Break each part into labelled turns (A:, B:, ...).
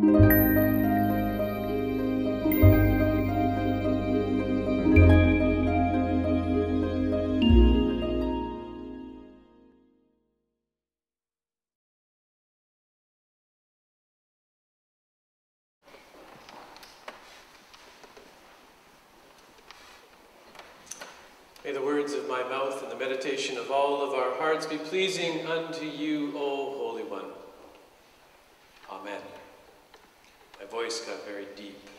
A: May the words of my mouth and the meditation of all of our hearts be pleasing unto you, O Holy One. Amen. My voice got very deep.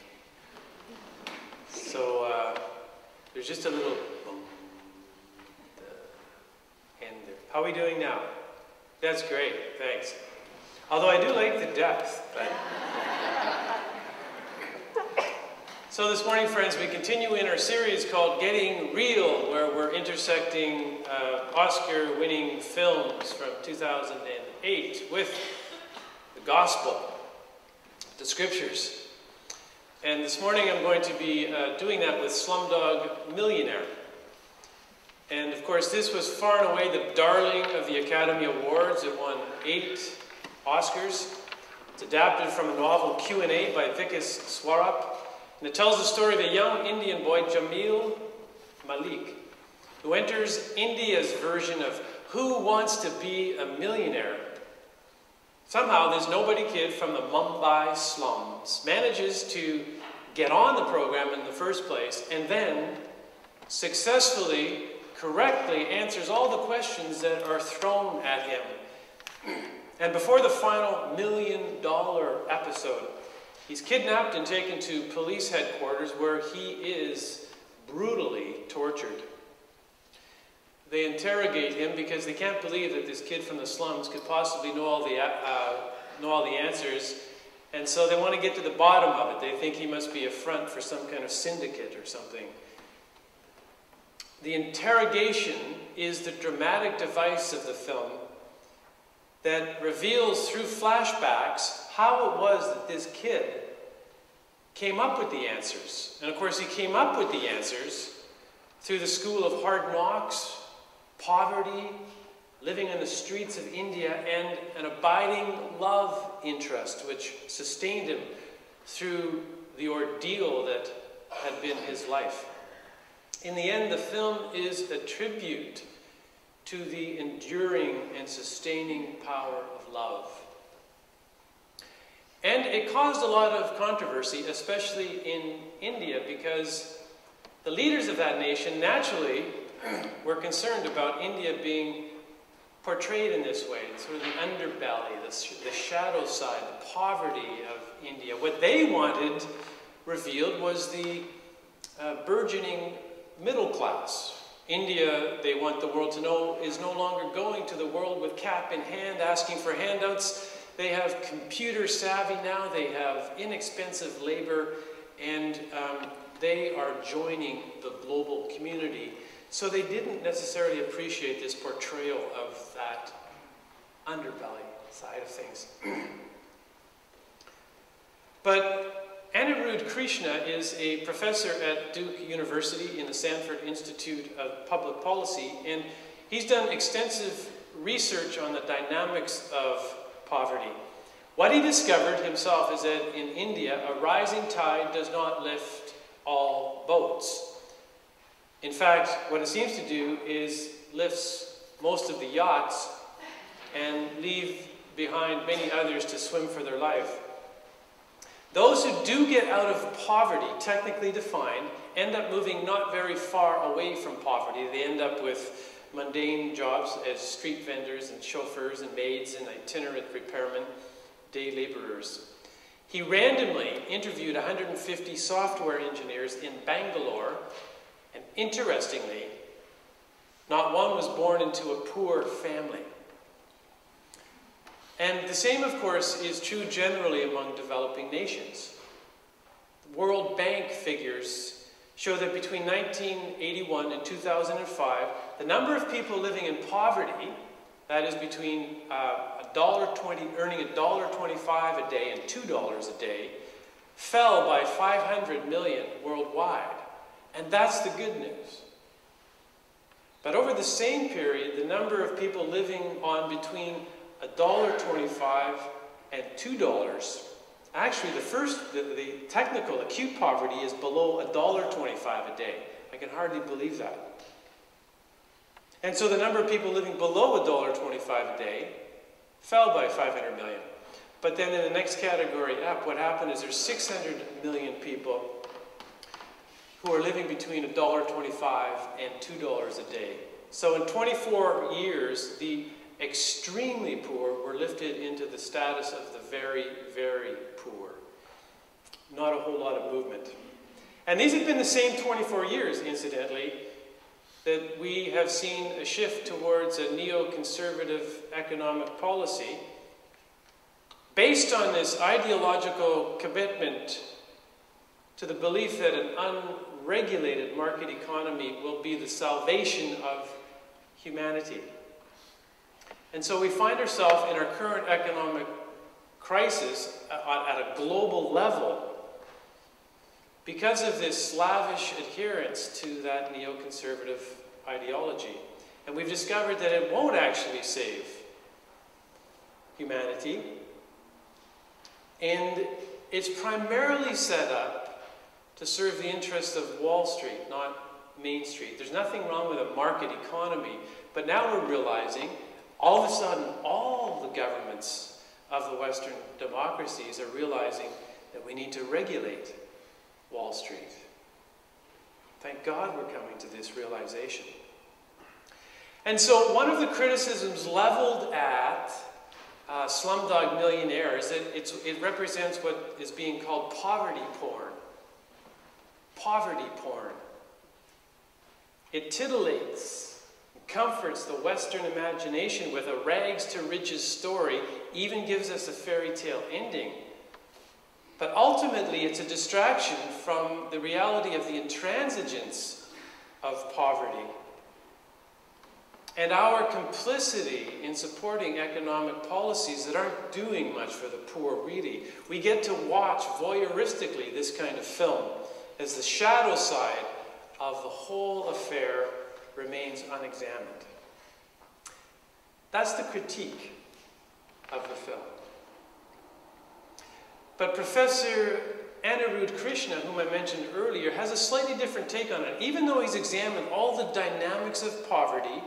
A: So there's just a little end there. How are we doing now? That's great, thanks. Although I do like the depth, but... So this morning, friends, we continue in our series called Getting Real, where we're intersecting Oscar-winning films from 2008 with the gospel, the scriptures. And this morning I'm going to be doing that with Slumdog Millionaire. And of course, this was far and away the darling of the Academy Awards. It won 8 Oscars. It's adapted from a novel Q&A by Vikas Swarup. And it tells the story of a young Indian boy, Jamil Malik, who enters India's version of Who Wants to Be a Millionaire? Somehow this nobody kid from the Mumbai slums manages to get on the program in the first place and then successfully, correctly answers all the questions that are thrown at him. And before the final $1 million episode, he's kidnapped and taken to police headquarters where he is brutally tortured. They interrogate him because they can't believe that this kid from the slums could possibly know all the answers. And so they want to get to the bottom of it. They think he must be a front for some kind of syndicate or something. The interrogation is the dramatic device of the film that reveals through flashbacks how it was that this kid came up with the answers. And of course, he came up with the answers through the school of hard knocks, poverty, living in the streets of India, and an abiding love interest which sustained him through the ordeal that had been his life. In the end, the film is a tribute to the enduring and sustaining power of love. And it caused a lot of controversy, especially in India, because the leaders of that nation naturally were concerned about India being portrayed in this way, sort of the underbelly, the shadow side, the poverty of India. What they wanted revealed was the burgeoning middle class. India, they want the world to know, is no longer going to the world with cap in hand, asking for handouts. They have computer savvy now, they have inexpensive labor, and they are joining the global community. So they didn't necessarily appreciate this portrayal of that underbelly side of things. But Anirudh Krishna is a professor at Duke University in the Sanford Institute of Public Policy, and he's done extensive research on the dynamics of poverty. What he discovered himself is that in India, a rising tide does not lift all boats. In fact, what it seems to do is lifts most of the yachts and leave behind many others to swim for their life. Those who do get out of poverty, technically defined, end up moving not very far away from poverty. They end up with mundane jobs as street vendors and chauffeurs and maids and itinerant repairmen, day laborers. He randomly interviewed 150 software engineers in Bangalore, and interestingly, not one was born into a poor family. And the same, of course, is true generally among developing nations. World Bank figures show that between 1981 and 2005, the number of people living in poverty, that is between earning $1.25 a day and $2 a day, fell by 500 million worldwide. And that's the good news. But over the same period, the number of people living on between $1.25 and $2 actually, the technical acute poverty is below $1.25 a day. I can hardly believe that. And so the number of people living below $1.25 a day fell by 500 million. But then in the next category up, what happened is there's 600 million people who are living between $1.25 and $2 a day. So in 24 years, the extremely poor were lifted into the status of the very, very poor. Not a whole lot of movement. And these have been the same 24 years, incidentally, that we have seen a shift towards a neoconservative economic policy based on this ideological commitment to the belief that an unregulated market economy will be the salvation of humanity. And so we find ourselves in our current economic crisis at a global level because of this slavish adherence to that neoconservative ideology. And we've discovered that it won't actually save humanity. And it's primarily set up to serve the interests of Wall Street, not Main Street. There's nothing wrong with a market economy, but now we're realizing all of a sudden all the governments of the Western democracies are realizing that we need to regulate Wall Street. Thank God we're coming to this realization. And so one of the criticisms leveled at Slumdog Millionaire is that it represents what is being called poverty porn. Poverty porn. It titillates, comforts the Western imagination with a rags to riches story, even gives us a fairy tale ending. But ultimately, it's a distraction from the reality of the intransigence of poverty and our complicity in supporting economic policies that aren't doing much for the poor, really. We get to watch voyeuristically this kind of film as the shadow side of the whole affair remains unexamined. That's the critique of the film. But Professor Anirudh Krishna, whom I mentioned earlier, has a slightly different take on it. Even though he's examined all the dynamics of poverty,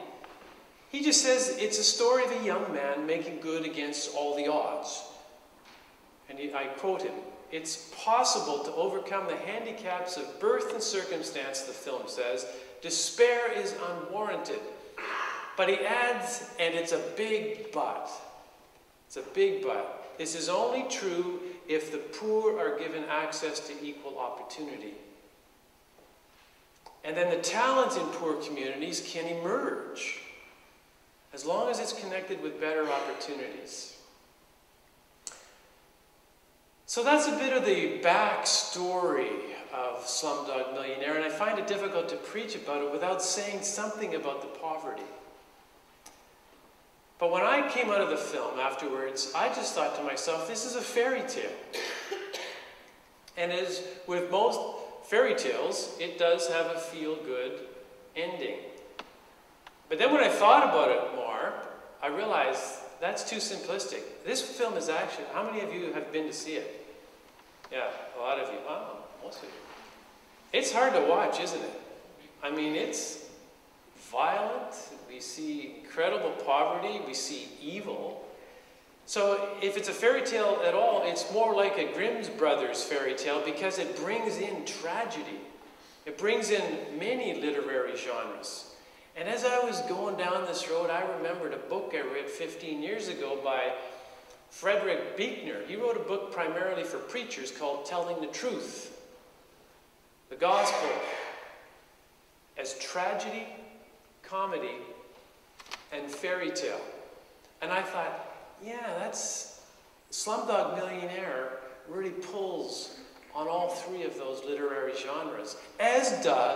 A: he just says it's a story of a young man making good against all the odds. And I quote him, "It's possible to overcome the handicaps of birth and circumstance," the film says. "Despair is unwarranted." But he adds, and it's a big but. It's a big but. "This is only true if the poor are given access to equal opportunity. And then the talent in poor communities can emerge, as long as it's connected with better opportunities." So that's a bit of the backstory of Slumdog Millionaire, and I find it difficult to preach about it without saying something about the poverty. But when I came out of the film afterwards, I just thought to myself, this is a fairy tale. And as with most fairy tales, it does have a feel-good ending. But then when I thought about it more, I realized that's too simplistic. This film is actually, how many of you have been to see it? Yeah, a lot of you. Oh, most of you. It's hard to watch, isn't it? I mean, it's violent. We see incredible poverty. We see evil. So if it's a fairy tale at all, it's more like a Grimm's Brothers fairy tale because it brings in tragedy. It brings in many literary genres. And as I was going down this road, I remembered a book I read 15 years ago by Frederick Buechner. He wrote a book primarily for preachers called Telling the Truth. The gospel as tragedy, comedy, and fairy tale. And I thought, yeah, that's Slumdog Millionaire really pulls on all three of those literary genres, as does